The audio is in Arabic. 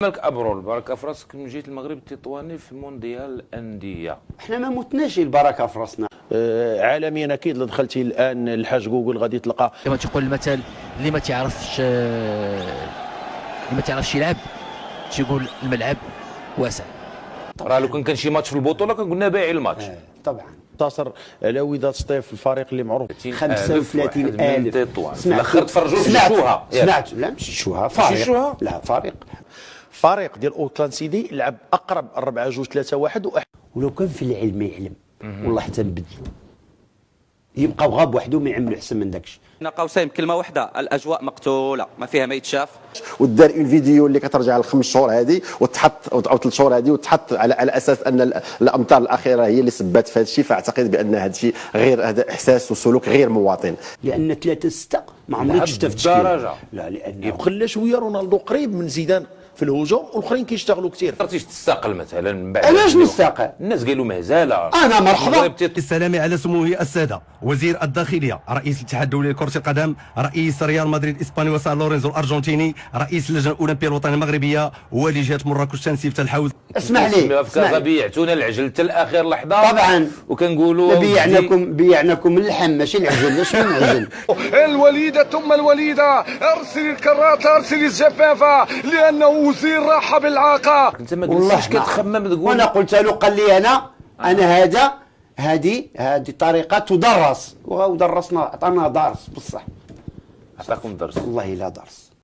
مالك ابرول بركه في راسك من جهه المغرب التطواني في مونديال الانديه. احنا ما متناش البركه في راسنا. عالميا اكيد لو دخلتي الان الحاج جوجل غادي تلقى كما تقول المثل اللي ما تعرفش يلعب تيقول الملعب واسع. راه لو كان شي ماتش في البطوله كان قلنا بايع الماتش. طبعا انتصر على وداد سطيف الفريق اللي معروف 35,000 تطوان في الاخر تفرجوا في شوها. سمعت لا ماشي شوها فريق شوها؟ لا فريق فريق ديال اوكلاند سيتي لعب اقرب 4-2-3-1 ولو كان في العلم يعلم والله حتى نبدلو يبقى غاب وحده ما يعملوا احسن من داكشي. بين قوسين بكلمه واحده الاجواء مقتوله ما فيها ما يتشاف. ودار اون فيديو اللي كترجع ل5 شهور هذه وتحط او 3 شهور هذه وتحط على اساس ان الامطار الاخيره هي اللي سبات في هذا الشيء. فاعتقد بان هذا الشيء غير هذا احساس وسلوك غير مواطن. لان 3-6 ما عمرك شفت في الدرجه. لا لان خلى شويه رونالدو قريب من زيدان في الهجوم والاخرين كيشتغلوا كثير. قدرتيش تستقل مثلا من بعد؟ علاش نستقل؟ الناس قالوا مهزله. انا مرحبا. السلام على سموه السادة وزير الداخلية، رئيس الاتحاد الدولي لكرة القدم، رئيس ريال مدريد الإسباني وسان لورينزو الأرجنتيني، رئيس اللجنة الأولمبية الوطنية المغربية، ولجهة مراكش تنسيف الحوز. اسمح لي في كازا بيعتونا العجل حتى لاخر لحظه. طبعا وكنقولوا بيعناكم اللحم ماشي العجل. شنو العجل؟ الوليدة ثم الوليدة، ارسل الكرات ارسل الجفافة لأنه وزير راحة بالعاقة. انت ما قلتيش كتخمم تقول. وانا قلت له قال لي انا هذه طريقه تدرس ودرسنا عطانا درس بصح. عطاكم درس والله لا درس.